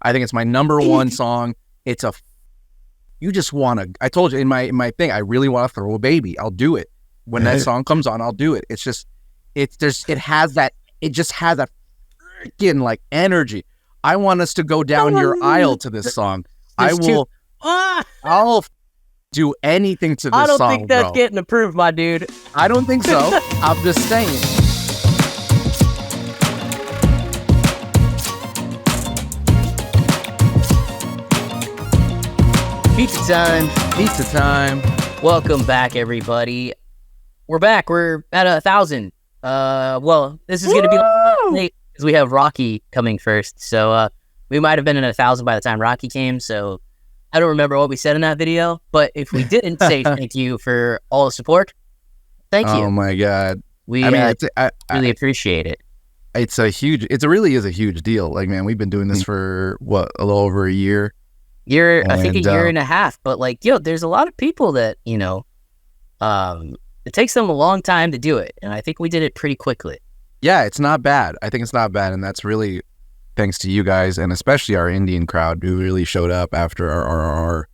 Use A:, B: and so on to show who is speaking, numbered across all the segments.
A: I think it's my number one song. It's a, you just want to, I told you in my thing, I really want to throw a baby. I'll do it. When that song comes on, I'll do it. It just has that freaking like energy. I want us to go down your aisle to this song. I'll do anything to this song,
B: I don't think that's
A: bro.
B: getting approved, my dude.
A: I don't think so. I'm just saying. Pizza time.
B: Welcome back, everybody. We're back. We're at 1,000. Well, this is going to be late because we have Rocky coming first. So we might have been at 1,000 by the time Rocky came. So I don't remember what we said in that video. But if we didn't say thank you for all the support, thank you.
A: Oh my God.
B: We really appreciate it.
A: It really is a huge deal. Like, man, we've been doing this for what, a little over a year.
B: I think a year and a half. But like, there's a lot of people that, it takes them a long time to do it, and I think we did it pretty quickly.
A: Yeah, it's not bad. I think it's not bad, and that's really thanks to you guys, and especially our Indian crowd who really showed up after our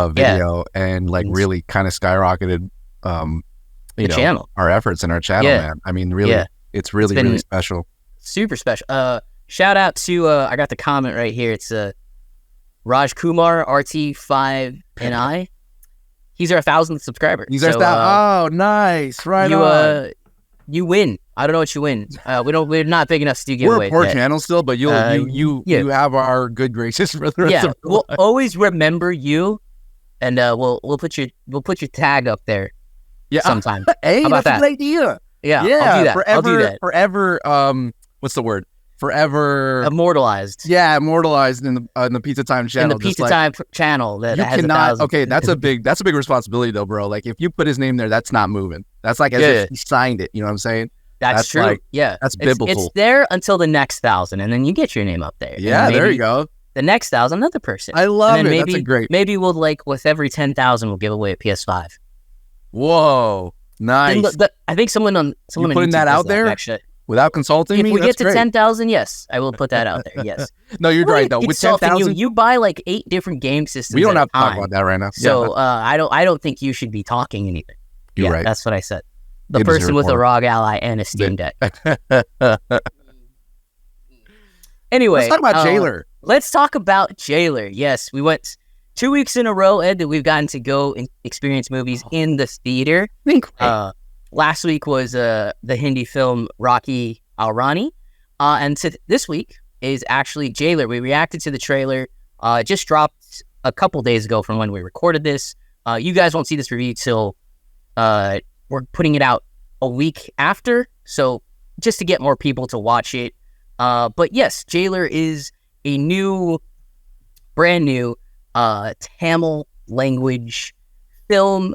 A: video and like really kind of skyrocketed,
B: channel,
A: our efforts in our channel, man. I mean, really, it's really special, super special.
B: Shout out to I got the comment right here. It's Raj Kumar RT5 and I. He's our 1,000th subscriber.
A: Oh, nice! Right on.
B: You win. I don't know what you win. We're not big enough to do giveaways.
A: We're a poor channel still, but you have our good graces for the rest of the
B: we'll always remember you, and we'll put your tag up there. Yeah, sometime.
A: Hey,
B: how about
A: that's a good idea.
B: Yeah, I'll do that.
A: I'll do
B: that.
A: Forever. What's the word? Forever
B: immortalized.
A: Yeah, immortalized in the Pizza Time channel.
B: In the Pizza Time channel that has 1,000.
A: Okay, that's a big responsibility though, bro. Like if you put his name there, that's not moving. That's like as if he signed it. You know what I'm saying?
B: That's true.
A: Like,
B: that's
A: biblical.
B: It's there until the next 1,000, and then you get your name up there.
A: Yeah, there you go.
B: The next 1,000, another person.
A: I love it.
B: Maybe we'll with every 10,000, we'll give away a PS5.
A: Whoa, nice.
B: I think someone on
A: putting that out there actually. Without consulting me,
B: if we get to 10,000, yes, I will put that out there. Yes.
A: No, you're right though. With 10,000,
B: you buy like 8 different game systems.
A: We don't have to talk about that right now.
B: So I don't think you should be talking anything.
A: You're right.
B: That's what I said. The person with a ROG Ally and a Steam Deck. Anyway,
A: let's talk about Jailer.
B: Let's talk about Jailer. Yes, we went 2 weeks in a row, Ed, that we've gotten to go and experience movies in the theater. Last week was the Hindi film Rocky Al Rani, and this week is actually Jailer. We reacted to the trailer. It just dropped a couple days ago from when we recorded this. You guys won't see this review till we're putting it out a week after, so just to get more people to watch it. But yes, Jailer is a brand new Tamil language film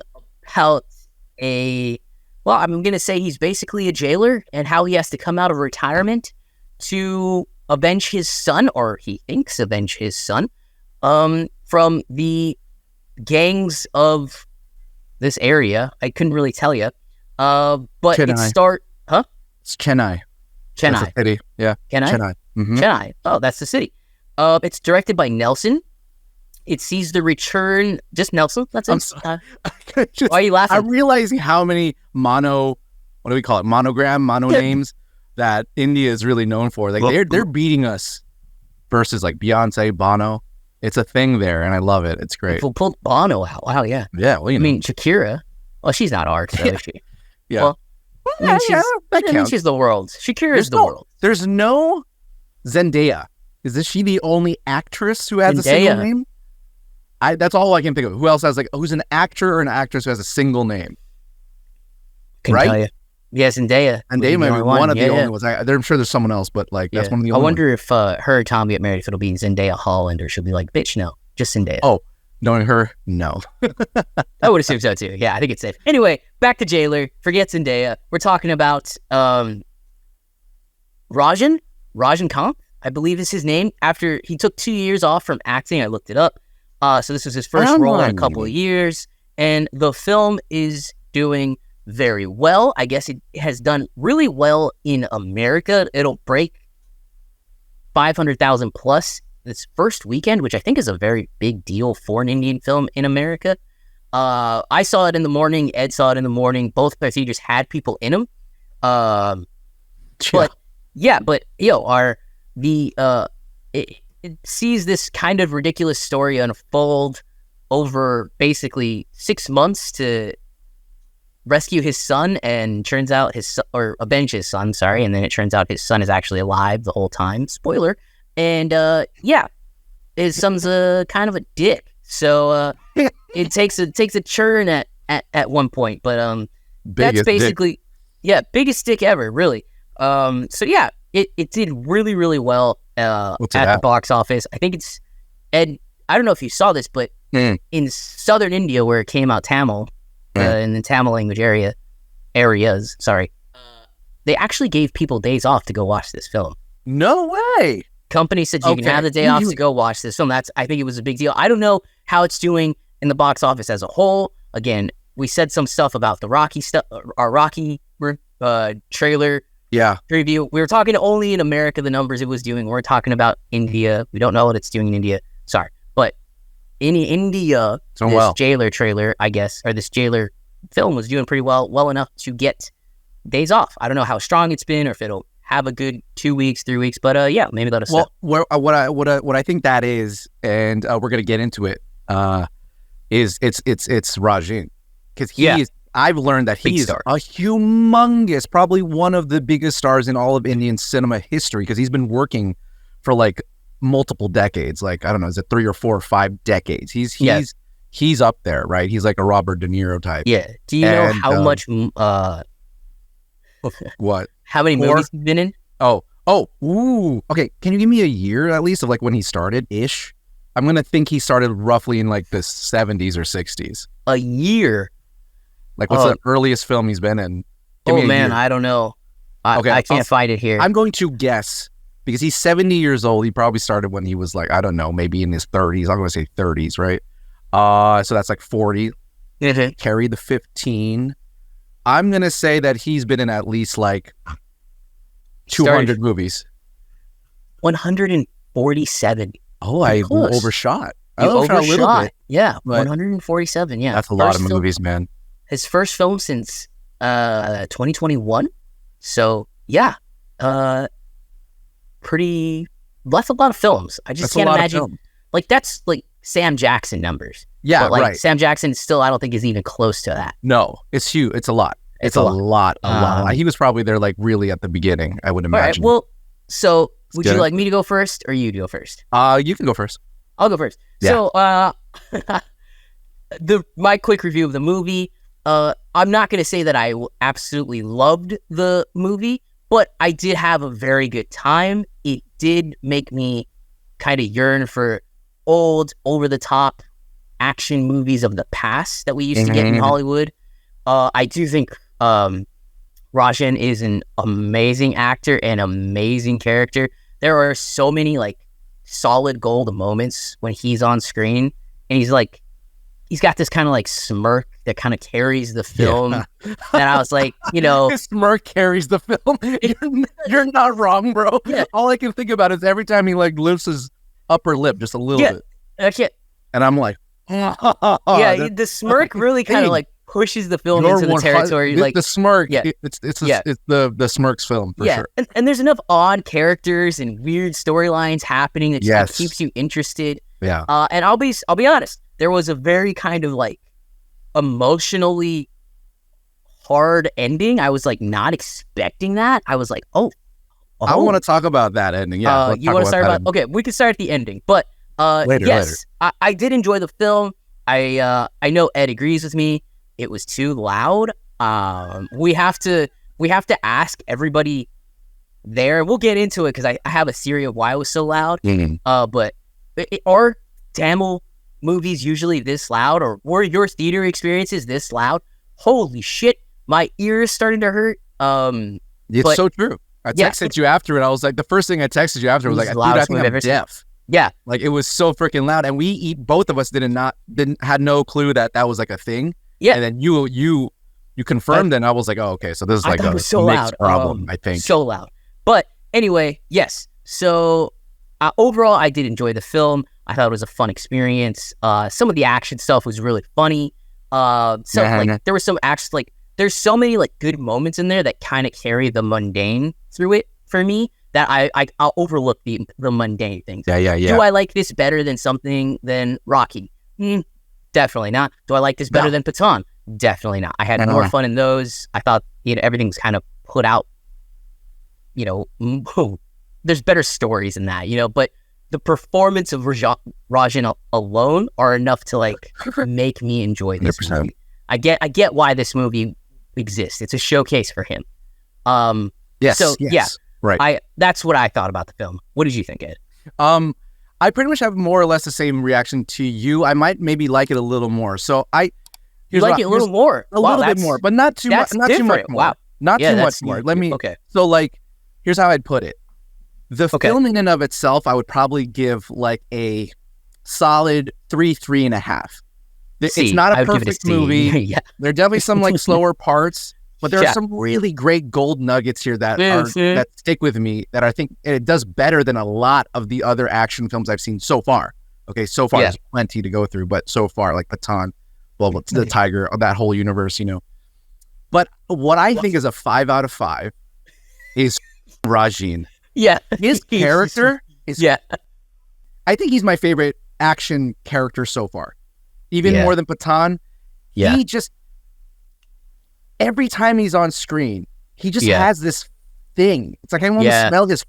B: about I'm going to say he's basically a jailer and how he has to come out of retirement to avenge his son, or he thinks avenge his son, from the gangs of this area. I couldn't really tell you. But
A: Chennai. It's Chennai.
B: Chennai.
A: That's a city. Yeah.
B: Chennai?
A: Mm-hmm.
B: Chennai. Oh, that's the city. It's directed by Nelson. It sees the return. Just Nelson. That's it. Why are you laughing?
A: I'm realizing how many monogram names that India is really known for. Like they're beating us versus like Beyonce, Bono. It's a thing there, and I love it. It's great.
B: People pulled Bono out. Wow, yeah.
A: Yeah. Well, I mean,
B: Shakira. Well, she's not art, though, is she?
A: Yeah.
B: Well, she's the world. Shakira is the world.
A: There's no Zendaya. Is she the only actress who has a single name? That's all I can think of. Who else has who's an actor or an actress who has a single name?
B: Can tell you. Yeah, Zendaya.
A: Zendaya might be one of the only ones. I'm sure there's someone else, but that's one of the only ones.
B: I wonder if her and Tom get married, if it'll be Zendaya Holland, or she'll be like, bitch, no, just Zendaya.
A: Oh, knowing her, no.
B: I would assume so too. Yeah, I think it's safe. Anyway, back to Jailer. Forget Zendaya. We're talking about Rajinikanth, I believe is his name. After he took 2 years off from acting, I looked it up. So this was his first role in a couple of years, and the film is doing very well. I guess it has done really well in America. It'll break 500,000 plus this first weekend, which I think is a very big deal for an Indian film in America. I saw it in the morning. Ed saw it in the morning. Both of our theaters had people in them. But it sees this kind of ridiculous story unfold over basically 6 months to rescue his son, and turns out avenge his son, sorry, and then it turns out his son is actually alive the whole time. Spoiler. And his son's a kind of a dick. So it takes a turn at one point, but that's basically biggest dick ever, really. It did really, really well at the box office. I think I don't know if you saw this, but in southern India, where it came out Tamil, in the Tamil language areas, they actually gave people days off to go watch this film.
A: No way.
B: Company said you can have the day off to go watch this film. I think it was a big deal. I don't know how it's doing in the box office as a whole. Again, we said some stuff about the Rocky stuff, our Rocky trailer preview. We were talking only in America, the numbers it was doing. We're talking about India. We don't know what it's doing in India. Sorry. But in India, Jailer trailer, I guess, or this Jailer film was doing pretty well enough to get days off. I don't know how strong it's been, or if it'll have a good 2 weeks, 3 weeks, but maybe let us know.
A: What I think that is, and we're gonna get into it, is it's Rajin, because I've learned that he's a humongous, probably one of the biggest stars in all of Indian cinema history, because he's been working for like multiple decades, like I don't know, is it 3 or 4 or 5 decades? He's up there, right? He's like a Robert De Niro type.
B: Yeah. Do you know how much?
A: What?
B: How many movies he's been in?
A: Okay. Can you give me a year at least of like when he started ish? I'm gonna think he started roughly in like the 70s or 60s.
B: A year.
A: Like what's the earliest film he's been in?
B: Man, I don't know. I can't find it here.
A: I'm going to guess because he's 70 years old. He probably started when he was like, I don't know, maybe in his 30s. I'm gonna say 30s, right? So that's like 40.
B: Mm-hmm.
A: Carry the 15. I'm going to say that he's been in at least like 200 movies.
B: 147.
A: Oh, I overshot.
B: I overshot
A: a little bit.
B: Yeah, 147. Yeah.
A: That's a lot of movies, man.
B: His first film since 2021. So, yeah. That's a lot of films. I just can't imagine. Like, that's like Sam Jackson numbers.
A: Yeah,
B: but like
A: right.
B: Sam Jackson still, I don't think is even close to that.
A: No, it's huge. It's a lot. It's a lot. He was probably there like really at the beginning, I would imagine.
B: All right, well, so would you like me to go first or you to go first?
A: You can go first.
B: I'll go first. Yeah. So, my quick review of the movie, I'm not going to say that I absolutely loved the movie, but I did have a very good time. It did make me kind of yearn for old, over-the-top action movies of the past that we used to get in Hollywood. I do think Rajan is an amazing actor and amazing character. There are so many like solid gold moments when he's on screen, and he's got this kind of like smirk that kind of carries the film. Yeah. And I was like, his
A: smirk carries the film. You're not wrong, bro. Yeah. All I can think about is every time he like lifts his upper lip just a little bit. And I'm like,
B: the smirk really kind of like pushes the film into the territory. Like
A: the smirk, it's the smirk's film for sure.
B: And there's enough odd characters and weird storylines happening that just keeps you interested.
A: Yeah.
B: And I'll be honest, there was a very kind of like emotionally hard ending. I was like not expecting that. I was like,
A: I want to talk about that ending. Yeah.
B: You want to start about? Okay, we can start at the ending, but later. I did enjoy the film. I know Ed agrees with me. It was too loud. We have to ask everybody there. We'll get into it because I have a theory of why it was so loud. But are Tamil movies usually this loud, or were your theater experiences this loud? Holy shit, my ears starting to hurt.
A: It's so true. I texted you after it. I was like, the first thing I texted you after was like, dude, I think I'm deaf.
B: Yeah,
A: like it was so freaking loud, and both of us had no clue that was like a thing.
B: Yeah,
A: and then you confirmed, and I was like, oh, okay, so this is like a
B: so
A: mixed
B: loud
A: problem. I think
B: so loud, but anyway, yes. So overall, I did enjoy the film. I thought it was a fun experience. Some of the action stuff was really funny. Like there was some action, like there's so many like good moments in there that kind of carry the mundane through it for me that I'll overlook the mundane things.
A: Yeah.
B: Do I like this better than Rocky? Definitely not. Do I like this better than Pathan? Definitely not. I had more fun in those. I thought everything's kind of put out. There's better stories in that, but the performance of Rajan alone are enough to like make me enjoy this
A: 100%.
B: movie. I get why this movie exists. It's a showcase for him.
A: Yes.
B: So yeah,
A: right.
B: That's what I thought about the film. What did you think, Ed?
A: I pretty much have more or less the same reaction to you. I might maybe like it a little more. So
B: You like it a little more,
A: a little bit more, but not too much. Not too much more.
B: Wow.
A: Not too much more. Let me.
B: Okay.
A: So like, here's how I'd put it. The film in and of itself, I would probably give like a solid 3.5. It's not a perfect movie.
B: Yeah.
A: There are definitely some like slower parts, but there are some really great gold nuggets here that stick with me, that I think it does better than a lot of the other action films I've seen so far. Okay, so far there's plenty to go through, but so far, like Pathan, the Tiger, that whole universe, But what I think is a 5 out of 5 is Rajin.
B: Yeah.
A: His character is, I think he's my favorite action character so far. Even more than Pathan.
B: Yeah.
A: He just, every time he's on screen, he just has this thing. It's like I want to smell his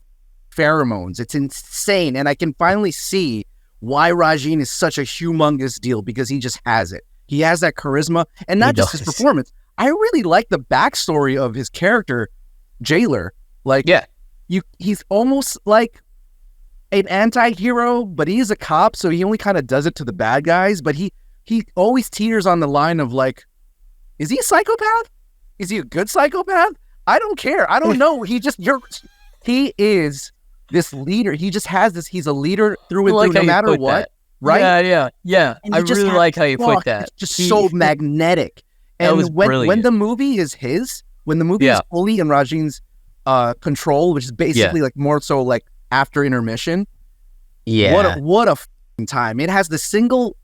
A: pheromones. It's insane. And I can finally see why Rajin is such a humongous deal, because he just has it. He has that charisma, and not just his performance. I really like the backstory of his character, Jailer. Like, he's almost like an anti-hero, but he is a cop, so he only kind of does it to the bad guys. But he always teeters on the line of like, is he a psychopath? Is he a good psychopath? I don't care. I don't know. He is this leader. He just has this. He's a leader through and through, no matter what.
B: That.
A: Right?
B: Yeah. I really like how you put that.
A: It's just so magnetic. And when the movie is his, when the movie is fully in Rajin's control, which is basically like more so like after intermission.
B: Yeah.
A: What a f***ing time. It has the single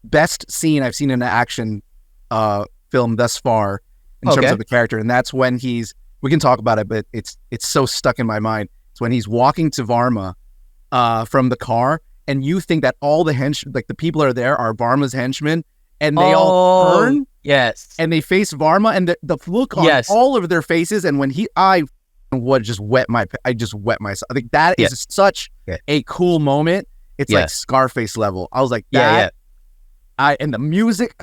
A: best scene I've seen in an action film thus far in terms of the character. And that's when we can talk about it, but it's so stuck in my mind. It's when he's walking to Varma from the car, and you think that all the the people are there are Varma's henchmen, and they all turn.
B: Yes.
A: And they face Varma, and the look on all of their faces, and when I just wet myself. I think that is such a cool moment. It's like Scarface level. I was like, and the music.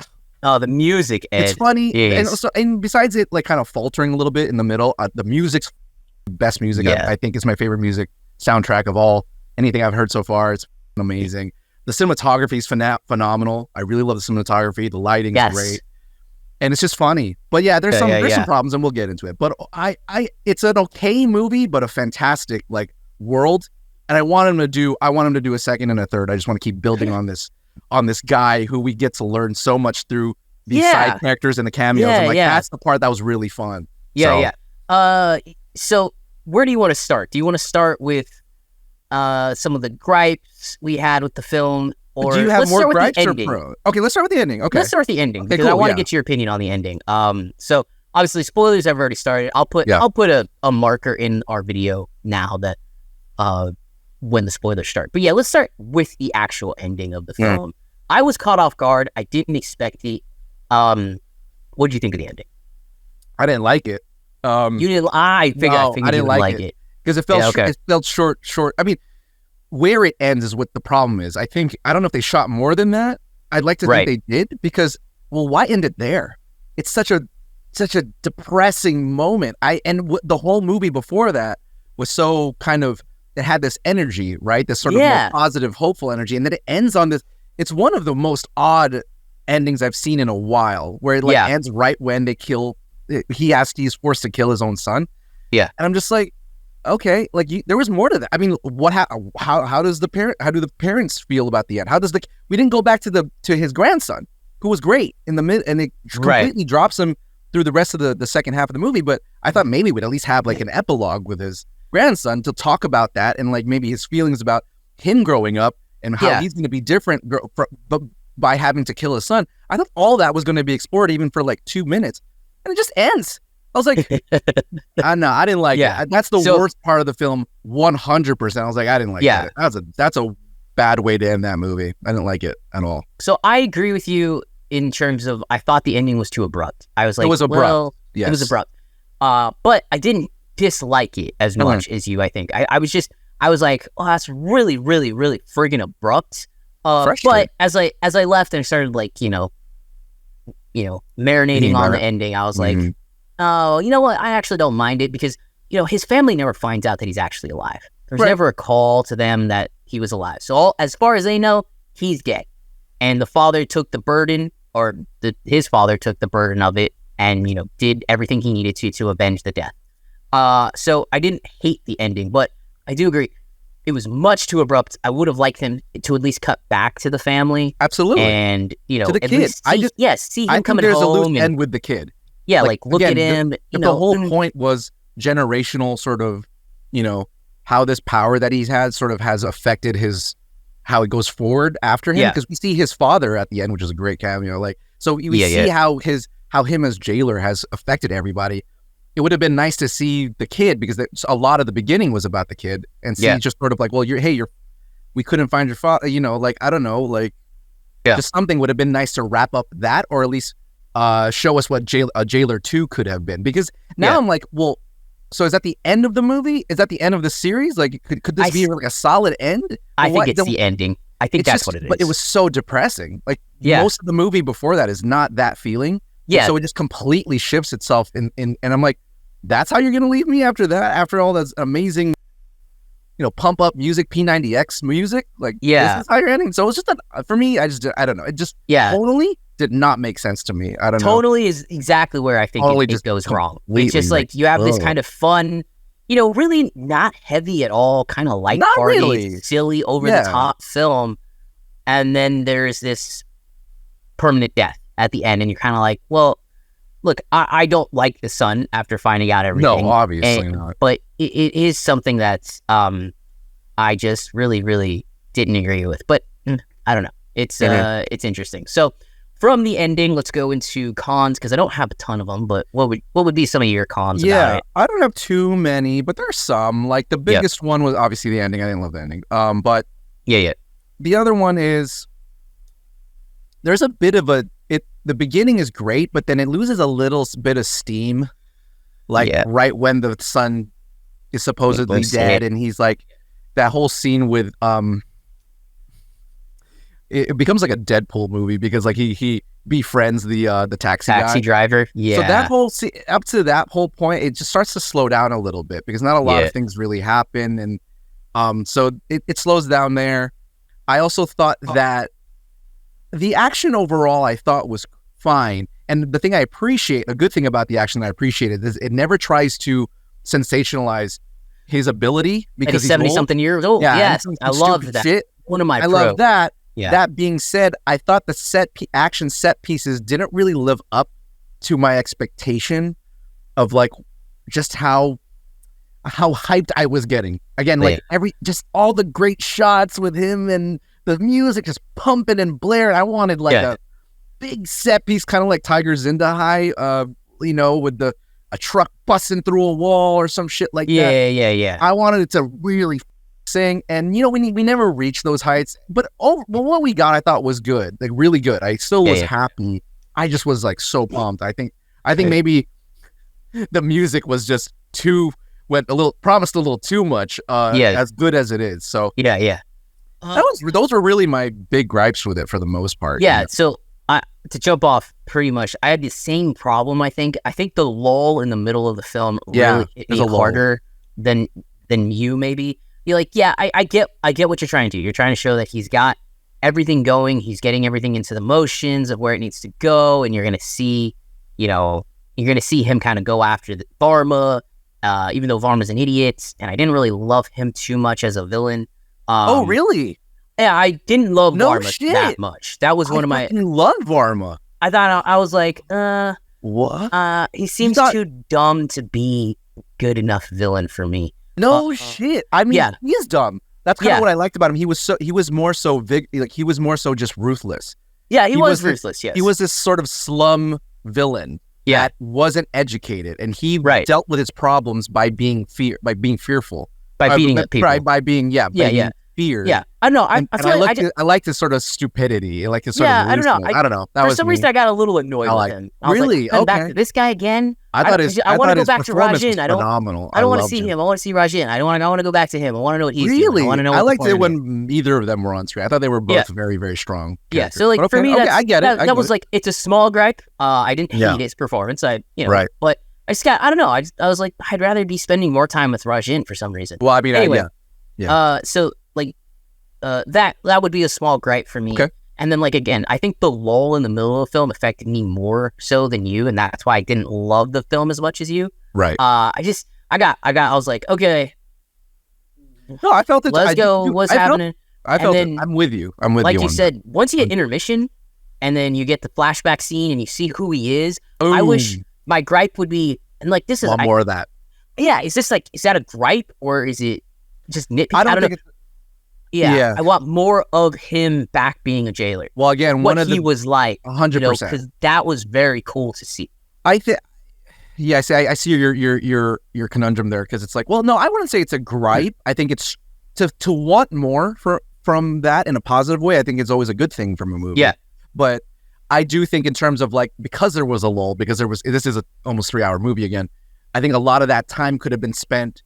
B: Oh, the music, Ed.
A: It's funny. And besides it like kind of faltering a little bit in the middle, the music's the best music. I think is my favorite music soundtrack of anything I've heard so far. It's amazing. The cinematography is phenomenal. I really love the cinematography. The lighting is great. And it's just funny. But there's some problems, and we'll get into it. But it's an okay movie, but a fantastic like world. And I want him to do a second and a third. I just want to keep building on this guy who we get to learn so much through these side characters and the cameos. I'm like, that's the part that was really fun.
B: So where do you want to start? Do you want to start with some of the gripes we had with the film? Or
A: do you have more gripes or pro? Okay, let's start with the ending. Okay,
B: let's start with the ending because I want to get your opinion on the ending. So obviously spoilers have already started. I'll put a marker in our video now that when the spoilers start. But let's start with the actual ending of the film. I was caught off guard. I didn't expect it. What did you think of the ending?
A: I didn't like it.
B: You didn't. I figured
A: I
B: you didn't like it
A: because it felt short. I mean, where it ends is what the problem is. I don't know if they shot more than that. I'd like to think they did, because why end it there? It's such a depressing moment. The whole movie before that was so kind of, it had this energy, right? This sort of more positive, hopeful energy, and then it ends on this. It's one of the most odd endings I've seen in a while, where it ends right when they kill. He's forced to kill his own son. Yeah, and I'm just like, okay, like there was more to that. I mean, how do the parents feel about the end? We didn't go back to his grandson, who was great in the mid, and it completely drops him through the rest of the second half of the movie. But I thought maybe we'd at least have like an epilogue with his grandson to talk about that and like maybe his feelings about him growing up and how he's going to be different by having to kill his son. I thought all that was going to be explored even for like 2 minutes, and it just ends. I was like, I didn't like it. That's the worst part of the film, 100%. I was like, I didn't like that. That's a bad way to end that movie. I didn't like it at all.
B: So I agree with you in terms of I thought the ending was too abrupt. I was like, it was abrupt. Well, it was abrupt. But I didn't dislike it as much as you, I think. I was like, oh, that's really, really, really friggin' abrupt. But as I left and started like, marinating on the ending, I was like, oh, you know what? I actually don't mind it because, his family never finds out that he's actually alive. There's never a call to them that he was alive. So as far as they know, he's dead. And the father took the burden, or his father took the burden of it and, did everything he needed to avenge the death. So I didn't hate the ending, but I do agree. It was much too abrupt. I would have liked him to at least cut back to the family.
A: Absolutely.
B: And,
A: to the kid.
B: See him coming home.
A: There's a loose end with the kid.
B: Yeah, like look again, at him.
A: The whole point was generational sort of, how this power that he's had sort of has affected how it goes forward after him. Because we see his father at the end, which is a great cameo. Like, so we see how him as jailer has affected everybody. It would have been nice to see the kid because a lot of the beginning was about the kid and see just sort of like, well, we couldn't find your father, like, I don't know, like just something would have been nice to wrap up that, or at least show us what a Jailer 2 could have been. Because now I'm like, well, so is that the end of the movie? Is that the end of the series? Like, could this be like a solid end?
B: I think it's the ending. I think that's what it is.
A: But it was so depressing. Like most of the movie before that is not that feeling. Yeah. And so it just completely shifts itself in and I'm like, that's how you're going to leave me after that? After all that amazing, pump up music, P90X music? Like, this is how you're ending? So it was just for me, I don't know. It just totally did not make sense to me. I don't know.
B: Totally is exactly where I think it goes wrong. It's just like you have this kind of fun, really not heavy at all, kind of lighthearted, silly, over the top film. And then there's this permanent death at the end. And you're kind of like, well, look, I don't like the son after finding out everything.
A: No, obviously not.
B: But it is something that's I just really, really didn't agree with. But I don't know. It's interesting. So from the ending, let's go into cons, because I don't have a ton of them. But what would be some of your cons about it?
A: I don't have too many, but there's some. Like the biggest one was obviously the ending. I didn't love the ending. But the other one is there's a bit of the beginning is great, but then it loses a little bit of steam, like right when the son is supposedly dead, and he's like that whole scene with it becomes like a Deadpool movie because like he befriends the taxi
B: driver. Yeah.
A: So that whole up to that whole point, it just starts to slow down a little bit because not a lot of things really happen, and so it slows down there. I also thought that the action overall I thought was fine. And the thing a good thing about the action that I appreciated is it never tries to sensationalize his ability because he's
B: 70-something years old. Yeah, yes, I love that.
A: Shit.
B: One of my
A: love that. Yeah. That being said, I thought the action set pieces didn't really live up to my expectation of like just how hyped I was getting. Again, like just all the great shots with him and the music just pumping and blaring. I wanted like a big set piece, kind of like Tiger Zinda High, with a truck busting through a wall or some shit like that.
B: Yeah.
A: I wanted it to really sing, and we never reached those heights. But what we got, I thought was good, like really good. I still was happy. I just was like so pumped. I think maybe the music was just promised a little too much. As good as it is. So those were really my big gripes with it for the most part.
B: Yeah. So to jump off, pretty much, I had the same problem. I think the lull in the middle of the film really hit me harder than you maybe. You're like, I get what you're trying to do. You're trying to show that he's got everything going. He's getting everything into the motions of where it needs to go, and you're gonna see him kind of go after the Varma, even though Varma's an idiot, and I didn't really love him too much as a villain.
A: Oh, really?
B: Yeah, I didn't love Varma that much. That was one of my.
A: I loved Varma.
B: I thought I was like,
A: what?
B: He seems too dumb to be good enough villain for me.
A: No shit. I mean,
B: yeah.
A: he is dumb. That's kind of what I liked about him. He was more so he was more so just ruthless.
B: Yeah, he was ruthless. Yes,
A: he was this sort of slum villain that wasn't educated, and he dealt with his problems by being fearful,
B: by beating up people,
A: by being feared.
B: Yeah, I don't know. I
A: like his sort of stupidity. I like his sort of
B: I don't know.
A: I don't know.
B: For some reason, I got a little annoyed with him. I was
A: really?
B: Like, back to this guy again.
A: I want to go
B: back to Rajin. I don't want to see him. I want to see Rajin. I want to go back to him. I want to know what he's doing. I want to know.
A: I liked it when either of them were on screen. I thought they were both very, very strong characters.
B: Yeah. So like for me,
A: I get it.
B: That was like, it's a small gripe. I didn't hate his performance. But I just got, I don't know. I was like, I'd rather be spending more time with Rajin for some reason.
A: Well, I mean,
B: anyway, so like, that would be a small gripe for me.
A: Okay.
B: And then like, again, I think the lull in the middle of the film affected me more so than you, and that's why I didn't love the film as much as you.
A: Right.
B: I was like, okay.
A: No, I felt it.
B: Let's go. What's happening?
A: I felt it. I'm with you. I'm with you.
B: Like you said, once you get intermission, and then you get the flashback scene, and you see who he is.
A: Ooh.
B: I wish my gripe would be, and like this is
A: more of that.
B: Yeah, is that a gripe or is it just nitpicky?
A: I don't think.
B: Yeah, I want more of him back being a jailer.
A: Well, again,
B: he was like
A: 100%,
B: because that was very cool to see.
A: I think. Yeah, I see your conundrum there, because it's like, well, no, I wouldn't say it's a gripe. I think it's to want more from that in a positive way. I think it's always a good thing from a movie.
B: Yeah,
A: but I do think in terms of like, because there was a lull, because this is a almost 3-hour movie again. I think a lot of that time could have been spent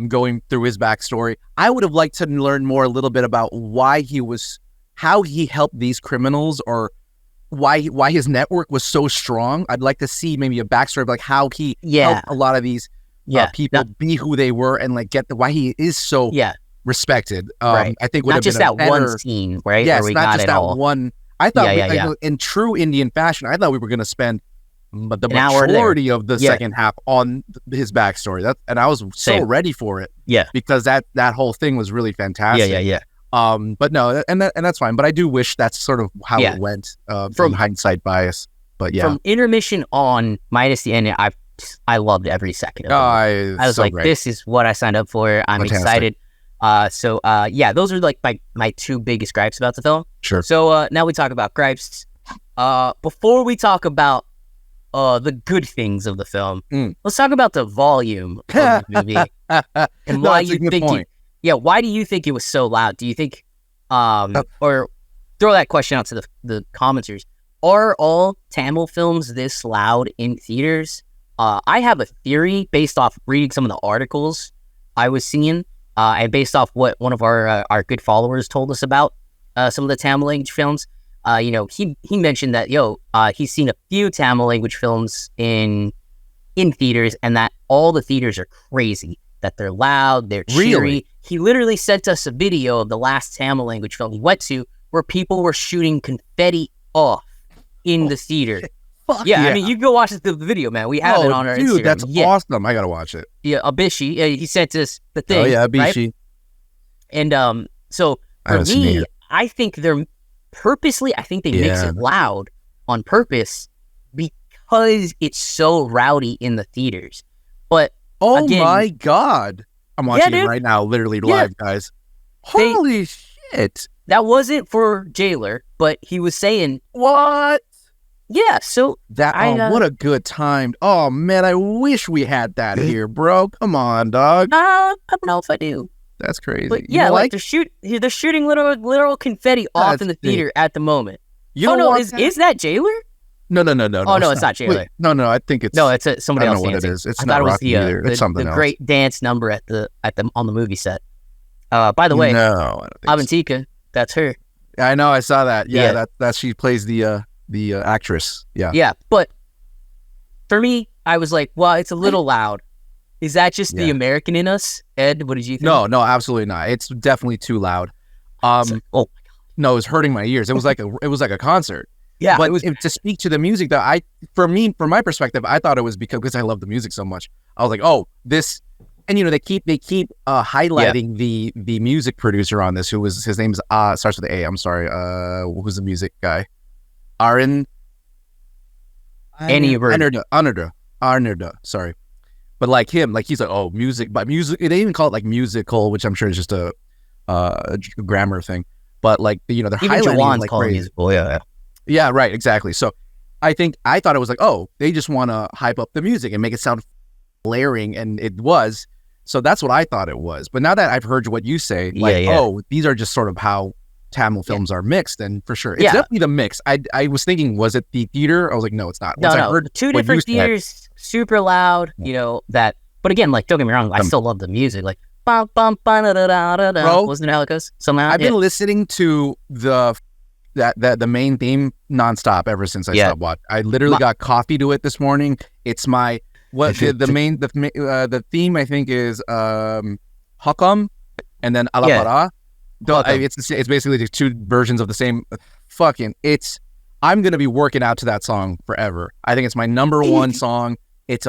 A: going through his backstory. I would have liked to learn more a little bit about how he helped these criminals, or why his network was so strong. I'd like to see maybe a backstory of like how he helped a lot of these people be who they were, and like get why he is so respected.
B: Right.
A: I think would
B: not
A: have
B: just
A: been
B: that one scene, right?
A: Yes,
B: where we
A: not
B: got
A: just
B: it
A: that
B: all.
A: one. I thought in true Indian fashion, I thought we were going to spend the majority of the second half on his backstory. And I was so ready for it.
B: Yeah,
A: because that whole thing was really fantastic.
B: Yeah.
A: But no, and that's fine. But I do wish that's sort of how it went from hindsight bias. But yeah,
B: from intermission on minus the end, I loved every second of it. I was so like, great. This is what I signed up for. I'm excited. So those are like my two biggest gripes about the film.
A: Sure.
B: So now we talk about gripes. Before we talk about the good things of the film, let's talk about the volume of the movie and why you think why do you think it was so loud? Do you think or throw that question out to the commenters, are all Tamil films this loud in theaters? I have a theory based off reading some of the articles I was seeing, and based off what one of our good followers told us about some of the Tamil language films. He mentioned that he's seen a few Tamil language films in theaters, and that all the theaters are crazy, that they're loud, they're cheery. Really? He literally sent us a video of the last Tamil language film he went to, where people were shooting confetti off in the theater. Yeah, I mean, you can go watch the video, man. We have it on our Instagram.
A: Dude, that's awesome. I gotta watch it.
B: Yeah, Abishi, he sent us the thing.
A: Oh yeah, Abishi.
B: Right? And so for me, I think they're purposely. I think they mix it loud on purpose because it's so rowdy in the theaters. But again,
A: my god, I'm watching it right now, literally live, guys. Holy shit!
B: That wasn't for Jailer, but he was saying
A: what?
B: Yeah, so
A: that what a good time. Oh man, I wish we had that here, bro. Come on, dog.
B: I don't know if I do.
A: That's crazy.
B: But yeah, like they're shooting literal confetti off in the theater at the moment. Is that Jailer?
A: No.
B: Oh no, it's not Jailer.
A: Wait, no, I think it's
B: somebody else.
A: I don't know what it is. It's
B: I
A: not
B: thought it was
A: Rocky either. It's something else.
B: The great dance number on the movie set. By the way,
A: no, I don't think
B: Avantika, that's her.
A: I know, I saw that. Yeah, that she plays the actress. Yeah,
B: but for me, I was like, well, it's a little loud. Is that just the American in us, Ed? What did you think?
A: No, absolutely not. It's definitely too loud.
B: Oh my god!
A: No, it was hurting my ears. It was like a concert.
B: Yeah,
A: but to speak to the music, though, from my perspective, I thought it was because I love the music so much. I was like, oh, this, and they keep highlighting the music producer on this, his name is starts with A. I'm sorry, who's the music guy? Anirudh. Sorry, But like him, like he's like, oh, music, but music. They even call it like musical, which I'm sure is just a grammar thing. But like they're
B: Even
A: highlighting
B: Jawan's
A: like
B: calling musical. Yeah,
A: right, exactly. So I thought it was like, oh, they just want to hype up the music and make it sound blaring, and it was. So that's what I thought it was. But now that I've heard what you say, like, oh, these are just sort of how Tamil films are mixed, and for sure, it's definitely the mix. I was thinking, was it the theater? I was like, no, it's not.
B: Once I heard two different theaters, super loud. That. But again, like, don't get me wrong, I still love the music. Like, bum bum ba da da da da.
A: Bro,
B: wasn't it how it goes? Somehow
A: I've been listening to the main theme nonstop ever since I stopped watching. I literally got coffee to it this morning. It's my the theme I think is Hakam and then Alapara. It's basically just two versions of the same fucking. I'm gonna be working out to that song forever. I think it's my number one song. It's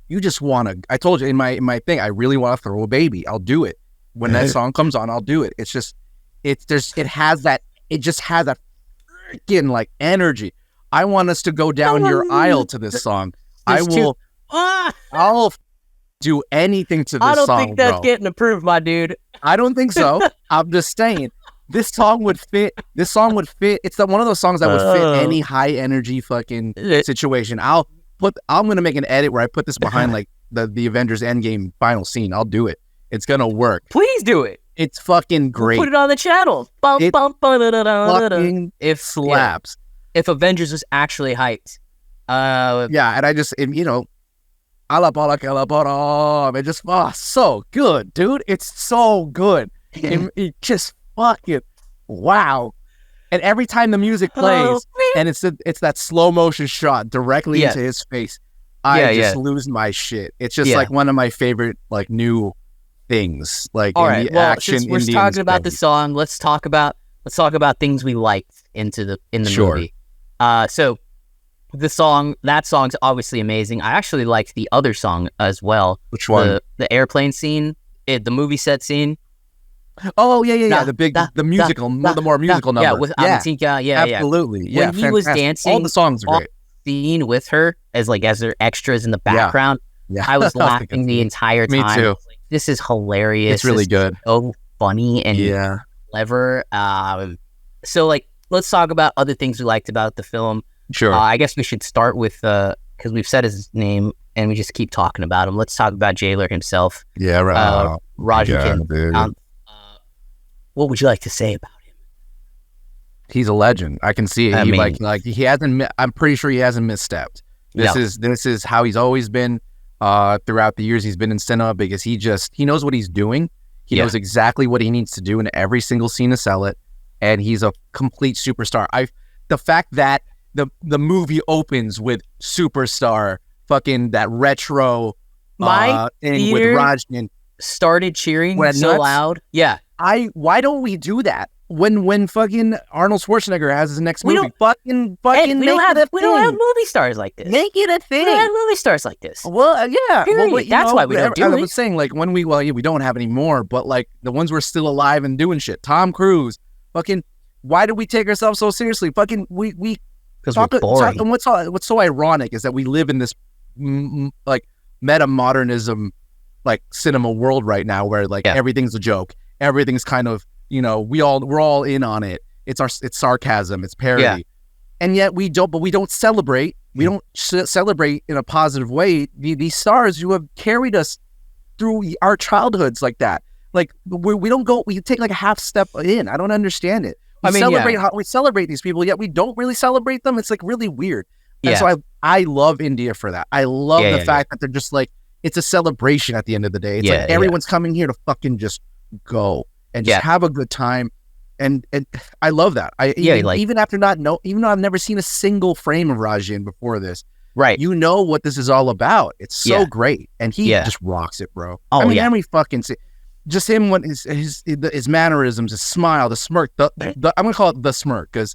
A: you just wanna. I told you in my thing. I really want to throw a baby. I'll do it when that song comes on. I'll do it. It's just it has that freaking like energy. I want us to go down your aisle to this song. I'll do anything to this song.
B: I don't think that's getting approved, my dude.
A: I don't think so. I'm just saying this song would fit. It's one of those songs that would fit any high energy fucking situation. I'm gonna make an edit where I put this behind like the Avengers Endgame final scene. I'll do it. It's gonna work.
B: Please do it.
A: It's fucking great.
B: Put it on the channel.
A: It slaps.
B: If Avengers was actually hyped.
A: And I just, it just, so good, dude. It's so good. It just fucking, wow. And every time the music plays, and it's that slow motion shot directly into his face, I just lose my shit. It's just like one of my favorite like new things. Like
B: all
A: in
B: right,
A: the action.
B: Since we're talking about the song, let's talk about things we liked in the movie. So that song's obviously amazing. I actually liked the other song as well.
A: Which one?
B: The airplane scene, the movie set scene.
A: Oh yeah. The musical, the more musical number.
B: Yeah, with Amatika. Yeah,
A: absolutely. Yeah,
B: when he was dancing,
A: all the songs are great.
B: Scene with her as their extras in the background.
A: Yeah.
B: I was laughing the entire time.
A: Me too.
B: This is hilarious.
A: It's really good.
B: So funny and clever. So let's talk about other things we liked about the film.
A: Sure.
B: I guess we should start with because we've said his name and we just keep talking about him. Let's talk about Jailer himself.
A: Yeah, right.
B: Rajinikanth. What would you like to say about him?
A: He's a legend. I can see it. He hasn't. I'm pretty sure he hasn't misstepped. This is how he's always been throughout the years he's been in cinema, because he knows what he's doing. He knows exactly what he needs to do in every single scene to sell it, and he's a complete superstar. The fact that the movie opens with Superstar, fucking that retro thing with Rajin
B: started cheering so loud. Yeah.
A: Why don't we do that when fucking Arnold Schwarzenegger has his next movie? We don't have
B: movie stars like this.
A: Make it a thing.
B: We don't have movie stars like this.
A: Well, yeah.
B: Period. That's why we don't do it.
A: I was saying when we don't have any more, but like the ones we're still alive and doing shit. Tom Cruise, fucking. Why do we take ourselves so seriously? Fucking we.
B: Because we're boring.
A: And what's so ironic is that we live in this like meta-modernism like cinema world right now where everything's a joke. Everything's kind of, we're all in on it. It's sarcasm, it's parody. And yet we don't celebrate. We don't celebrate in a positive way these stars who have carried us through our childhoods like that. Like we take like a half step in. I don't understand it. We celebrate these people, yet we don't really celebrate them. It's like really weird. And so I love India for that. I love the fact that they're just like, it's a celebration at the end of the day. It's like everyone's coming here to fucking just go and just have a good time. And I love that. Even though I've never seen a single frame of Rajan before this,
B: right?
A: You know what this is all about. It's so great. And he just rocks it, bro. Every fucking just him, when his mannerisms, his smile, the smirk, I'm gonna call it the smirk, because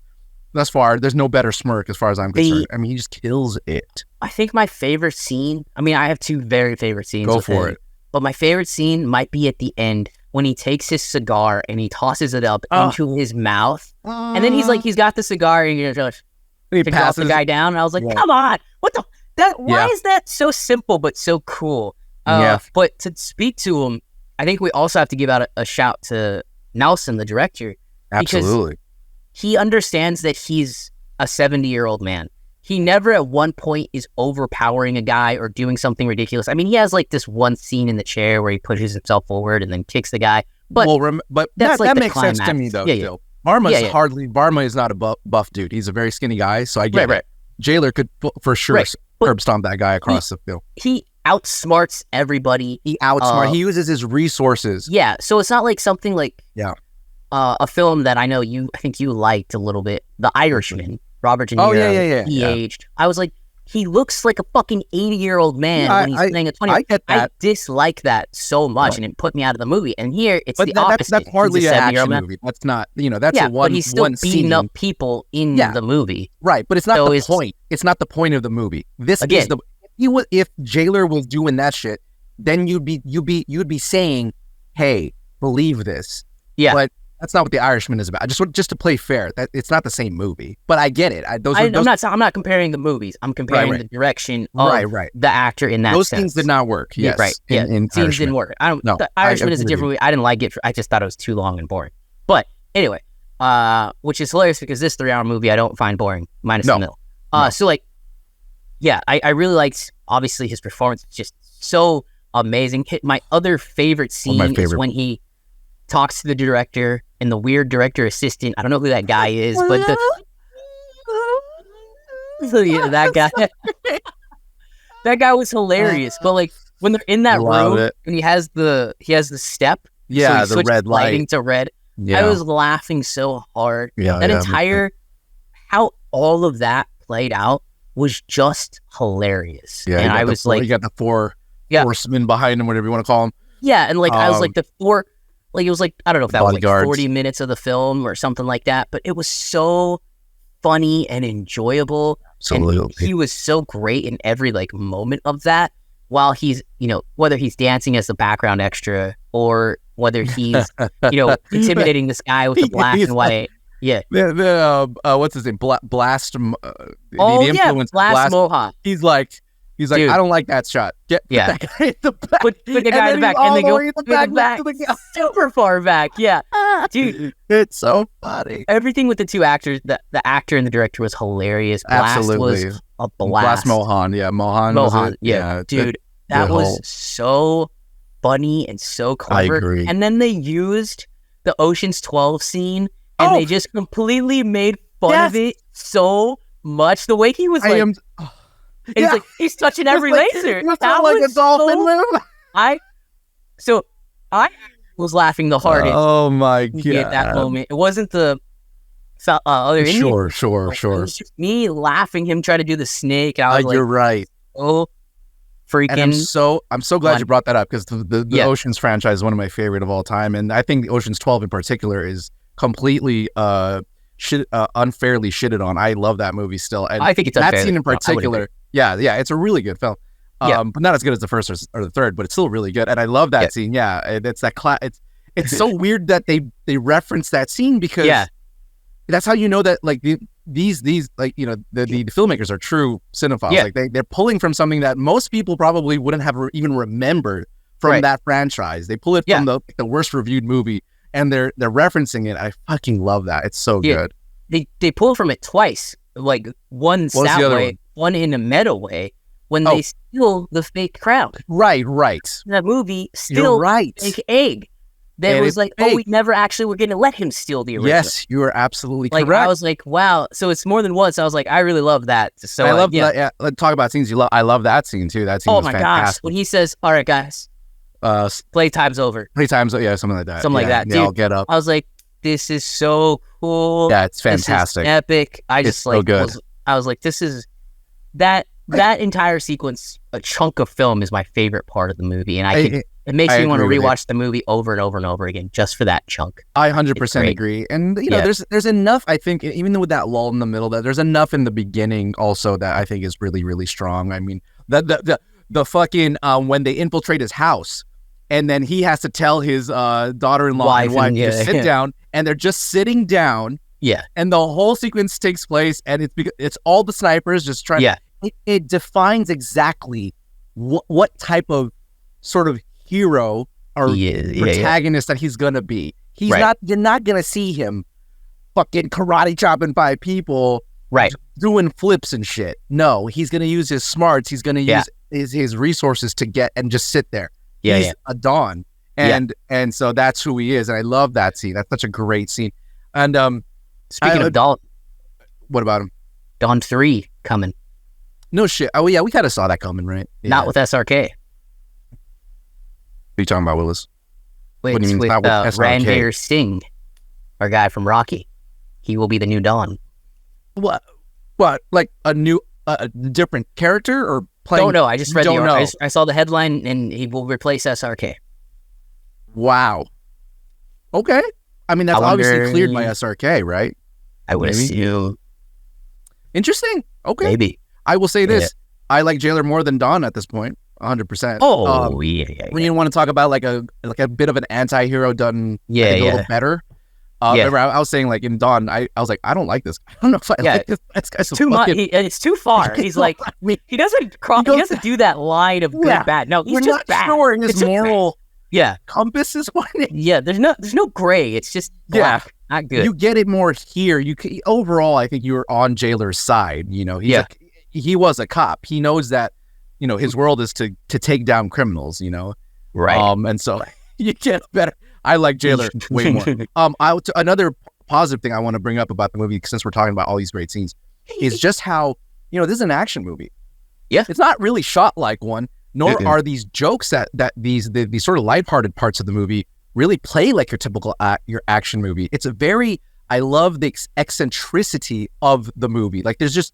A: thus far there's no better smirk as far as I'm concerned. He just kills it.
B: I think my favorite scene, I have two very favorite scenes.
A: Go for it.
B: But my favorite scene might be at the end when he takes his cigar and he tosses it up into his mouth, and then he's got the cigar and he passes the guy down, and I was like, come on, what the. Why is that so simple but so cool? But to speak to him, I think we also have to give out a shout to Nelson, the director.
A: Absolutely.
B: He understands that he's a 70-year-old man. He never at one point is overpowering a guy or doing something ridiculous. I mean, he has like this one scene in the chair where he pushes himself forward and then kicks the guy. But that's
A: that makes sense to me, though. Still, Barma is not a buff dude. He's a very skinny guy, so I get it. Jailer could for sure curb stomp that guy across the field.
B: He outsmarts everybody.
A: He uses his resources.
B: Yeah, so it's not like something like a film that I think you liked a little bit, The Irishman. Robert De Niro. He aged. I was like, he looks like a fucking 80-year-old man when he's playing a 20.
A: I get that.
B: I dislike that so much, and it put me out of the movie. And here, it's the opposite.
A: That's hardly an action movie. That's not, that's a one.
B: But he's still beating up people in the movie,
A: right? But it's not the point. It's not the point of the movie. This is the. If Jailer was doing that shit, then you'd be saying, "Hey, believe this."
B: Yeah,
A: but that's not what The Irishman is about. Just to play fair, that it's not the same movie. But I get it.
B: I'm not comparing the movies. I'm comparing the direction of the actor in that.
A: Those things did not work. Yes,
B: right. Scenes didn't work. The Irishman is a different movie. I didn't like it. I just thought it was too long and boring. But anyway, which is hilarious because this 3-hour movie I don't find boring. Minus the middle. So like, I really liked obviously his performance. It's just so amazing. My other favorite scene is when he talks to the director and the weird director assistant. I don't know who that guy is, but that guy was hilarious. But like when they're in that room and he has the step,
A: the red lighting
B: to red. I was laughing so hard. How all of that played out was just hilarious.
A: Yeah,
B: and I was like,
A: you got the four horsemen behind him, whatever you want to call them.
B: Yeah, and like I was like the four. Like it was like, I don't know if that was like 40 minutes of the film or something like that, but it was so funny and enjoyable.
A: Absolutely.
B: And he was so great in every like moment of that while he's, whether he's dancing as the background extra or whether he's, intimidating this guy with the black and white.
A: What's his name? Blast. The influence.
B: Blast Mohan.
A: He's like, I don't like that shot. Get that guy in the back.
B: Put the guy in the back, and they go in the back, super far back. Yeah, dude,
A: it's so funny.
B: Everything with the two actors, the actor and the director was hilarious. Blast was a blast.
A: Blast Mohan, Mohan,
B: dude, that was so funny and so clever.
A: I agree.
B: And then they used the Ocean's 12 scene, and they just completely made fun of it so much. The way he was and he's touching every laser.
A: That was like a dolphin move.
B: I was laughing the hardest.
A: Oh my god!
B: At that moment, it wasn't the other Indian.
A: Sure.
B: It was just me laughing. Him try to do the snake. And I was like,
A: "You're right."
B: Oh, freaking!
A: And I'm so glad you brought that up because the Ocean's franchise is one of my favorite of all time, and I think Ocean's 12 in particular is completely unfairly shitted on. I love that movie still, and
B: I think it's
A: that scene in particular. Yeah, it's a really good film. But not as good as the first or the third, but it's still really good. And I love that scene. Yeah, it's that it's so weird that they reference that scene because that's how you know that like these like the filmmakers are true cinephiles. Yeah. Like they're pulling from something that most people probably wouldn't have even remembered from that franchise. They pull it from the worst reviewed movie and they're referencing it. I fucking love that. It's so good.
B: They pull from it twice. Like one stout way, one in a meta way, when they steal the fake crowd.
A: Right.
B: That movie still fake egg. That was like, we never actually were going to let him steal the original.
A: Yes, you are absolutely correct.
B: I was like, wow. So it's more than once. I was like, I really love that. So
A: I love that. Yeah, let's talk about scenes you love. I love that scene too. That scene was fantastic.
B: Gosh, when he says, "All right, guys, playtime's over."
A: Something like that.
B: Something like that. Dude,
A: I'll get up.
B: I was like, this is so cool.
A: Yeah, it's fantastic.
B: This is epic.
A: It's so good.
B: I was like, this is that entire sequence. A chunk of film is my favorite part of the movie, and it makes me want to rewatch the movie over and over and over again just for that chunk.
A: I 100% agree. And there's enough. I think even with that lull in the middle, that there's enough in the beginning also that I think is really really strong. I mean, the fucking when they infiltrate his house. And then he has to tell his daughter-in-law and wife to sit down, and they're just sitting down.
B: Yeah.
A: And the whole sequence takes place, and it's all the snipers just trying. Yeah.
C: it defines exactly what type of sort of hero or protagonist that he's gonna be. He's not. You're not gonna see him fucking karate chopping 5 people, doing flips and shit. No, he's gonna use his smarts. He's gonna use his resources to get and just sit there. He's a Don, and so that's who he is. And I love that scene. That's such a great scene. And
B: speaking of Don,
C: what about him?
B: Don 3 coming.
C: No shit. Oh yeah, we kind of saw that coming, right? Yeah.
B: Not with SRK.
A: What are you talking about, Willis?
B: What do you mean with Ranveer Singh, our guy from Rocky. He will be the new Don.
C: What? Like a different character or playing?
B: Don't know. I just read I saw the headline, and he will replace SRK.
C: Wow. Okay. I mean, that's obviously cleared by SRK, right?
B: I would assume.
C: Interesting. Okay.
B: Maybe.
C: I will say this. I like Jailer more than Don at this point. 100%.
B: Oh,
C: When you want to talk about like a bit of an anti-hero done a little better. I was saying like in Dawn, I was like, I don't like this. I don't know if I like this. This guy's
B: too much. It's too far. He's like, he doesn't do that line of good bad. No, he's just bad.
C: Sure his moral compass is what it is.
B: Yeah, there's no gray. It's just black. Not good.
C: You get it more here. Overall, I think you were on Jailer's side. You know, he was a cop. He knows that, you know, his world is to take down criminals, you know?
B: Right.
C: And so you get better. I like Jailer way more. Another positive thing I want to bring up about the movie, since we're talking about all these great scenes, is just how, you know, this is an action movie.
B: Yeah.
C: It's not really shot like one, nor are these jokes that these sort of lighthearted parts of the movie really play like your typical your action movie. It's I love the eccentricity of the movie. Like there's just,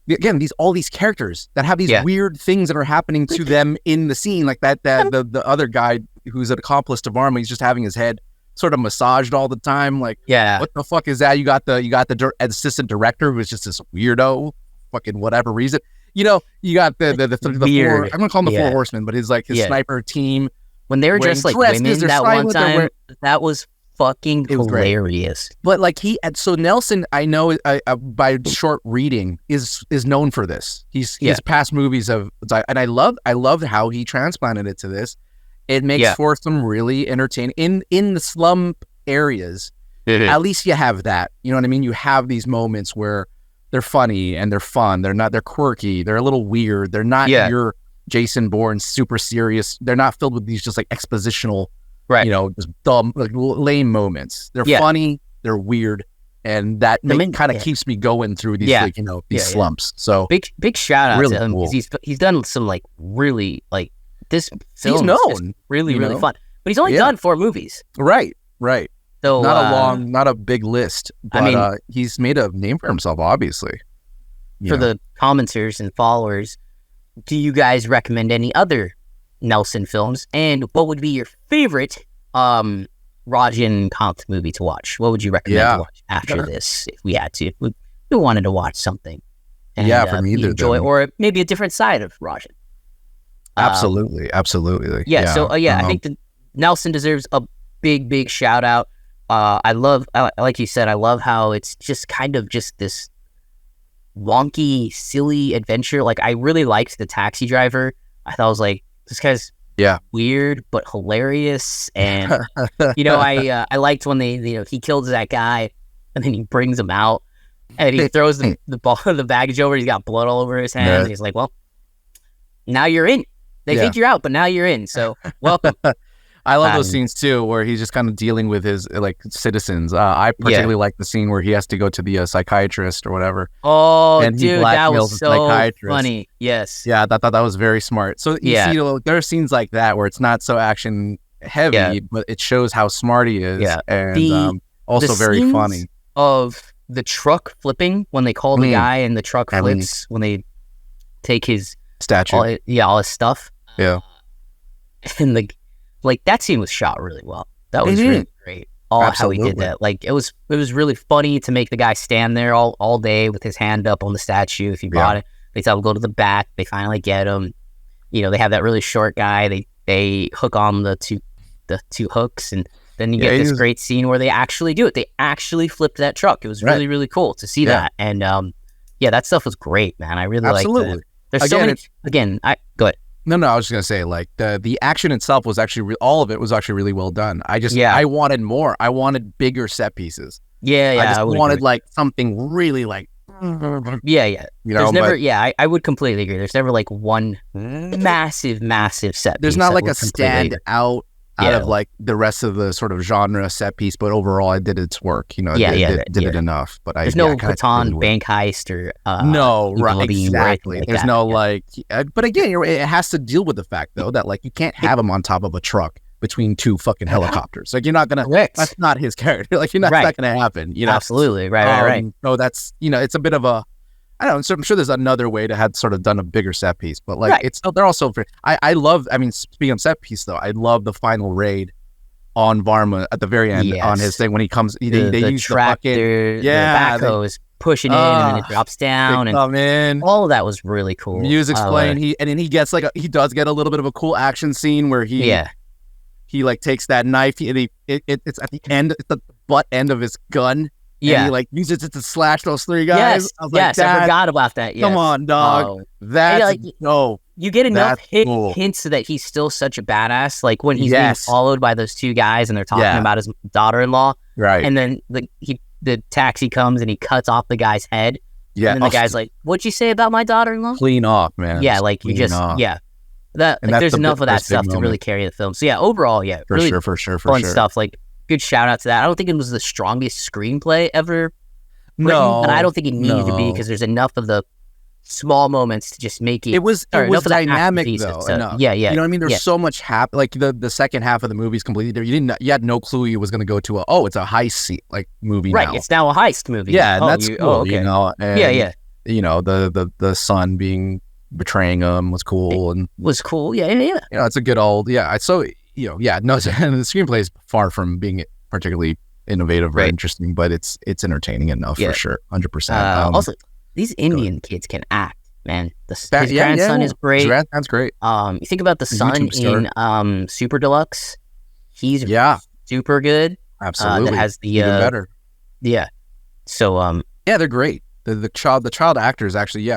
C: again, all these characters that have these weird things that are happening to them in the scene, like the other guy who's an accomplice to Varma, he's just having his head sort of massaged all the time. Like, what the fuck is that? You got the assistant director who's just this weirdo, fucking whatever reason. You know, you got the four, I'm gonna call them the 4 horsemen, but his sniper team.
B: When they were just like women that one time, that was fucking hilarious.
C: But like so Nelson, I know by short reading is known for this. His past movies and I love how he transplanted it to this. It makes for some really entertaining in the slum areas. At least you have that. You know what I mean? You have these moments where they're funny and they're fun. They're quirky. They're a little weird. They're not your Jason Bourne super serious. They're not filled with these just like expositional, you know, just dumb, like lame moments. They're funny, they're weird, and that kind of keeps me going through these, like, you know, these slumps. So
B: big shout out to him because he's done some like really like this film. He's known really fun, but he's only done 4 movies.
C: Right.
B: So
C: not a big list. But, I mean, he's made a name for himself, obviously.
B: For the commenters and followers, do you guys recommend any other Nelson films? And what would be your favorite Rajinikanth movie to watch? What would you recommend to watch after this, if we had to? If we wanted to watch something. And,
C: for me,
B: enjoy, or maybe a different side of Rajan.
C: Absolutely.
B: So I think that Nelson deserves a big shout out. I like you said, I love how it's just kind of just this wonky, silly adventure. Like, I really liked the taxi driver. I thought, I was like, this guy's weird but hilarious. And you know, I liked when he kills that guy and then he brings him out and he throws the baggage over. He's got blood all over his hands. And he's like, well, now you're in. They think you're out, but now you're in. So welcome.
C: I love those scenes too, where he's just kind of dealing with his like citizens. I particularly like the scene where he has to go to the psychiatrist or whatever.
B: Oh, and dude, that was so funny. Yes.
C: Yeah, I thought that was very smart. So you see, there are scenes like that where it's not so action heavy, but it shows how smart he is. Yeah, and also very funny.
B: Of the truck flipping when they call the guy and the truck flips when they take his
C: statue.
B: All his stuff.
C: Yeah,
B: and like that scene was shot really well. That was really great. How he did that. Like it was really funny to make the guy stand there all day with his hand up on the statue. If he brought it, they tell him to go to the back. They finally get him. You know, they have that really short guy. They hook on the two hooks, and then you get this great scene where they actually do it. They actually flipped that truck. It was really cool to see that. And Yeah, that stuff was great, man. I really liked it. There's so many. Go ahead.
C: No, I was just gonna say, like, the action itself was actually all of it was actually really well done. I wanted more. I wanted bigger set pieces.
B: Yeah,
C: I just wanted like something really like.
B: Yeah. You know, I would completely agree. There's never like one massive set.
C: There's not like a stand out of like the rest of the sort of genre set piece, but overall, it did its work. You know, did it enough. But
B: there's no Baton bank heist or
C: no, right? Exactly. There's no like, but again, it has to deal with the fact though that like you can't have him on top of a truck between two fucking helicopters. Like you're not gonna. That's not his character. Like that's not gonna happen. You know,
B: absolutely right.
C: So that's it's a bit of a. I don't know. So I'm sure there's another way to have sort of done a bigger set piece, but like they're also. I love. I mean, speaking of set piece though, I love the final raid on Varma at the very end on his thing when he comes. They use
B: tractor, the backhoe is pushing in and then it drops down and
C: come in.
B: All of that was really cool.
C: Music's playing. And then he gets he does get a little bit of a cool action scene where he like takes that knife and it's at the end, it's the butt end of his gun. Yeah. And he like uses it to slash those three guys.
B: Yes. I forgot about that. Yes.
C: Come on, dog. That's
B: you get enough hints that he's still such a badass. Like when he's being followed by those two guys and they're talking about his daughter-in-law. Right. And then the taxi comes and he cuts off the guy's head. Yeah. And then the guy's like, "What'd you say about my daughter-in-law?"
C: Clean off, man.
B: Yeah, like you just there's enough of that stuff to really carry the film. So yeah, overall,
C: for sure,
B: fun stuff. Like good shout out to that. I don't think it was the strongest screenplay ever written, but I don't think it needed to be because there's enough of the small moments to just make it.
C: It was dynamic though. So, yeah. You know what I mean? There's so much like the second half of the movie is completely different. You had no clue you was going to go to it's a heist movie now.
B: Right, it's now a heist movie.
C: Yeah, and that's cool. You know, and, you know the son betraying him was cool and
B: yeah. You
C: know, it's a good old the screenplay is far from being particularly innovative or interesting, but it's entertaining enough for sure, 100%.
B: Also, these Indian kids can act, man. His grandson is great. His
C: grandson's great.
B: You think about the son in Super Deluxe, he's super good.
C: Absolutely,
B: that has the
C: even better.
B: Yeah. So
C: they're great. The child actors actually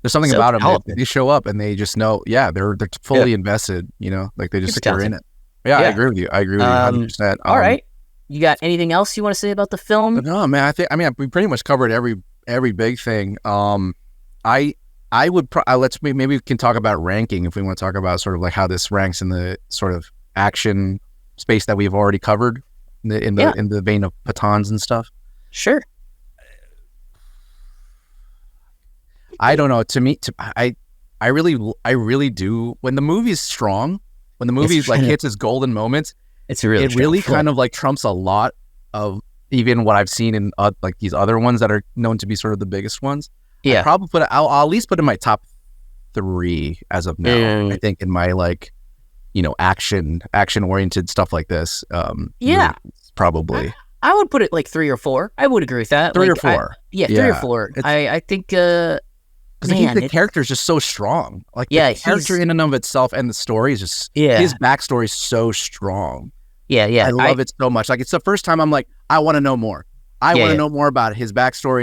C: there's something about them. They show up and they just know. Yeah, they're fully invested. You know, like they just are in it. Yeah, I agree with you. 100%.
B: All right, you got anything else you want to say about the film?
C: No, man. We pretty much covered every big thing. I would maybe we can talk about ranking if we want to talk about sort of like how this ranks in the sort of action space that we've already covered in the vein of Patans and stuff.
B: Sure.
C: I don't know. To me, I really do. When the movie's strong, when the movie like hits its golden moments, it really kind of like trumps a lot of even what I've seen in like these other ones that are known to be sort of the biggest ones. Yeah, I'll at least put in my top 3 as of now. I think in my like, you know, action oriented stuff like this. Probably.
B: I would put it like 3 or 4. I would agree with that.
C: 3 or 4.
B: 3 or 4. I think.
C: Because the character is just so strong. Like the character in and of itself and the story is just his backstory is so strong.
B: Yeah.
C: I love it so much. Like it's the first time I'm like, I want to know more. I want to know more about his backstory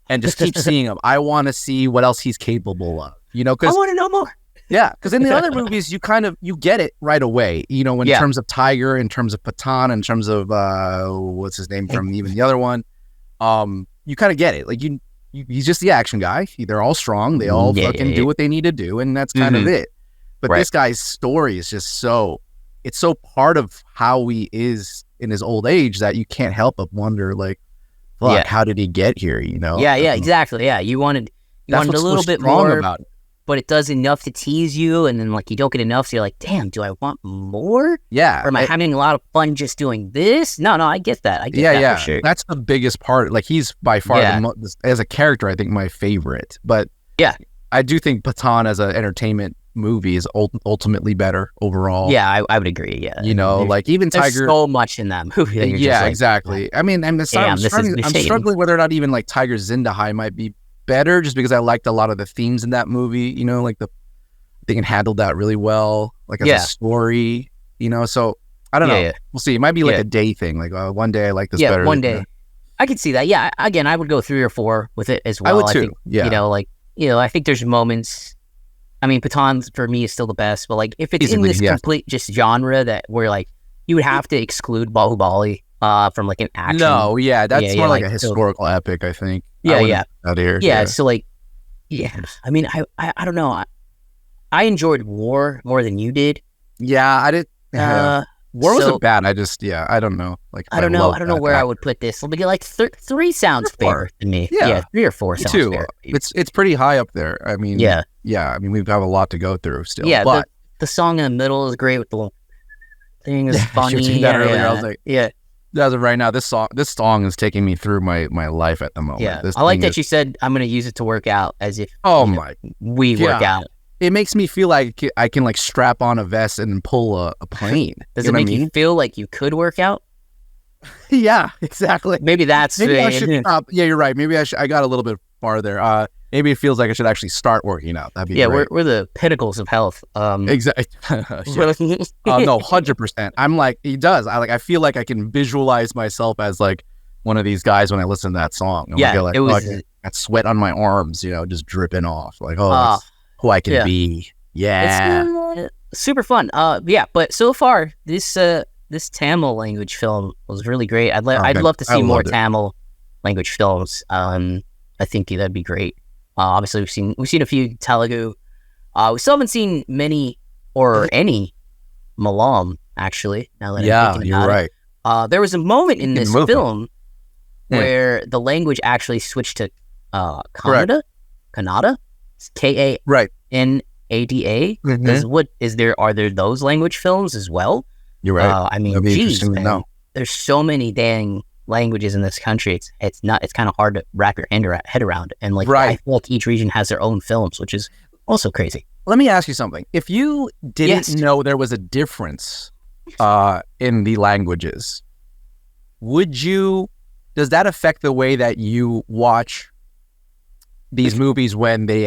C: and just keep seeing him. I want to see what else he's capable of. You know, because
B: I want to know more.
C: Yeah, because in the other movies, you get it right away. You know, in terms of Tiger, in terms of Patan, in terms of what's his name from even the other one, you kind of get it. Like he's just the action guy. They're all strong. They all fucking do what they need to do, and that's kind of it. But this guy's story is just it's so part of how he is in his old age that you can't help but wonder, like, fuck, how did he get here? You know?
B: Yeah, exactly. Yeah, you wanted a little bit more about it. But it does enough to tease you, and then like you don't get enough, so you're like, damn, do I want more?
C: Yeah.
B: Or am I having a lot of fun just doing this? No, I get that. I get that for sure.
C: That's the biggest part. Like he's by far as a character, I think my favorite. But I do think Patan as an entertainment movie is ultimately better overall.
B: Yeah, I would agree. Yeah,
C: you know, like even Tiger.
B: There's so much in that movie. That you're
C: exactly. I mean, I'm struggling whether or not even like Tiger Zindahai might be better, just because I liked a lot of the themes in that movie. You know, like they can handle that really well, like as a story. You know, so I don't know. We'll see. It might be like a day thing. Like one day I like this better.
B: One day. I could see that. Yeah, again, I would go 3 or 4 with it as well.
C: I would too.
B: think,
C: yeah.
B: I think there's moments. I mean, Pathan for me is still the best, but like if it's
C: Easily,
B: in this complete just genre that where like you would have to exclude Bahubali from like an action.
C: No, yeah, that's more like a historical epic, I think.
B: Yeah.
C: Out here.
B: Yeah, so like, yeah. I mean, I don't know. I enjoyed War more than you did.
C: Yeah, I did. War wasn't bad. I don't know. Like,
B: I don't know where I would put this. Let me get like 3 sounds fair to me. Yeah, 3 or 4 sounds fair.
C: It's pretty high up there. I mean, yeah. I mean, we have a lot to go through still.
B: Yeah,
C: but
B: the song in the middle is great with the little thing. Is funny.
C: I was like, as of right now, this song is taking me through my life at the moment.
B: Yeah, I like that you said I'm going to use it to work out as if we work out.
C: It makes me feel like I can like strap on a vest and pull a plane.
B: Does it make you feel like you could work out?
C: Yeah, exactly.
B: Maybe that's
C: I should stop. Yeah, you're right. Maybe I got a little bit farther. Maybe it feels like I should actually start working out. That'd be great.
B: We're the pinnacles of health.
C: Exactly. No, 100%. I'm like, he does. I feel like I can visualize myself as like one of these guys when I listen to that song. It was that sweat on my arms, just dripping off. Like, that's who I can be. Yeah.
B: It's super fun. But so far this Tamil language film was really great. I'd love to see more Tamil language films. I think that'd be great. Obviously we've seen a few Telugu. We still haven't seen many or any Malayalam actually. Now that I'm thinking about it. There was a moment in this film where the language actually switched to Kannada. Kannada. K-A-N-A-D-A.
C: Mm-hmm.
B: Are there those language films as well?
C: You're right.
B: I mean, there's so many dang languages in this country. It's kind of hard to wrap your head around. And like, I feel like each region has their own films, which is also crazy.
C: Let me ask you something. If you didn't know there was a difference in the languages, does that affect the way that you watch these movies when they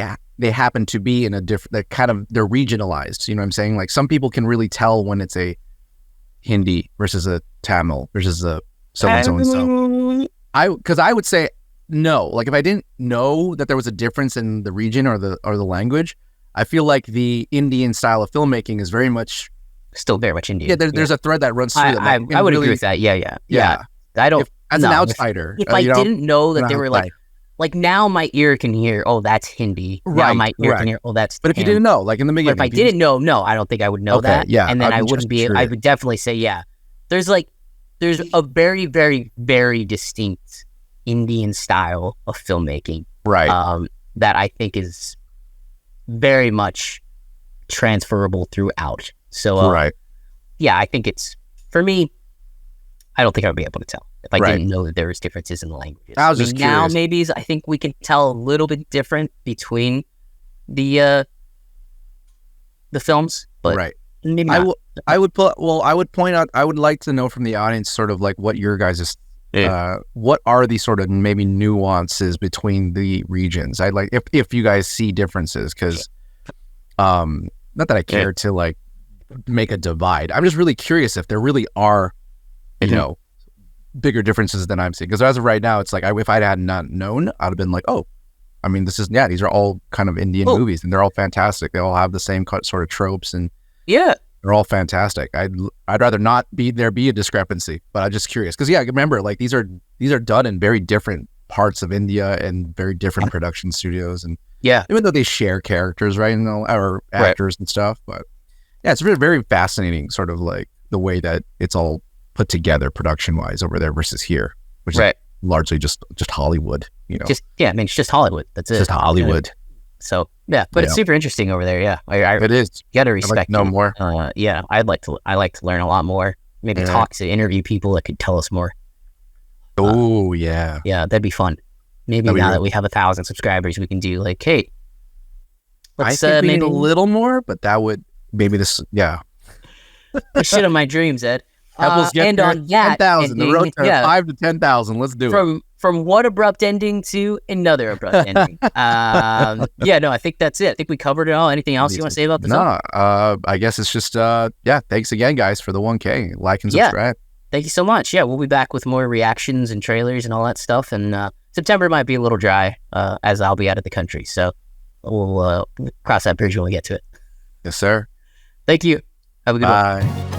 C: happen to be in a different, they're regionalized? You know what I'm saying? Like some people can really tell when it's a Hindi versus a Tamil versus a so-and-so. Because I would say no. Like if I didn't know that there was a difference in the region or the language, I feel like the Indian style of filmmaking is
B: still very much Indian.
C: Yeah, there's a thread that runs through them.
B: I would agree with that. Yeah. I don't.
C: As an outsider,
B: if I didn't know that they were like now my ear can hear, oh, that's Hindi. Now my ear can hear, oh, that's.
C: But if you didn't know, like in the beginning,
B: if I didn't know, no, I don't think I would know that.
C: Yeah,
B: and then I wouldn't be. I would definitely say, there's a very, very, very distinct Indian style of filmmaking,
C: right?
B: That I think is very much transferable throughout. So,
C: right.
B: Yeah, I think it's for me. I don't think I would be able to tell if I didn't know that there was differences in the languages.
C: I was just curious.
B: Now maybe I think we can tell a little bit different between the films, but maybe not.
C: I would point out. I would like to know from the audience, sort of like what your guys' what are the sort of maybe nuances between the regions. I'd like if you guys see differences, because not that I care to like make a divide. I'm just really curious if there really are, bigger differences than I'm seeing. Because as of right now, it's like if I had not known, I'd have been like, oh, I mean, these are all kind of Indian movies, and they're all fantastic. They all have the same sort of tropes, and they're all fantastic. I'd rather not be a discrepancy, but I'm just curious because remember, like these are done in very different parts of India and very different production studios, and even though they share characters, right, or actors and stuff, but it's really very fascinating, sort of like the way that it's all put together production wise over there versus here, which is largely just Hollywood,
B: it's just Hollywood. That's it.
C: Just Hollywood.
B: So but it's super interesting over there. Yeah,
C: it is.
B: You gotta respect.
C: I'd like to know more.
B: I like to learn a lot more. Maybe interview people that could tell us more.
C: Oh yeah,
B: that'd be fun. Maybe now that we have 1,000 subscribers, we can do like, hey,
C: let's I think we need a little more, but that would maybe this.
B: Shit on my dreams, Ed.
C: And on that 10,000, the road to 5 to 10,000. Let's do it.
B: From one abrupt ending to another abrupt ending. I think that's it. I think we covered it all. Anything else you want to say about the film?
C: I guess it's just thanks again, guys, for the 1K. Like and subscribe.
B: Thank you so much. Yeah, we'll be back with more reactions and trailers and all that stuff. And September might be a little dry as I'll be out of the country. So we'll cross that bridge when we get to it.
A: Yes, sir.
B: Thank you. Have a good one.
A: Bye.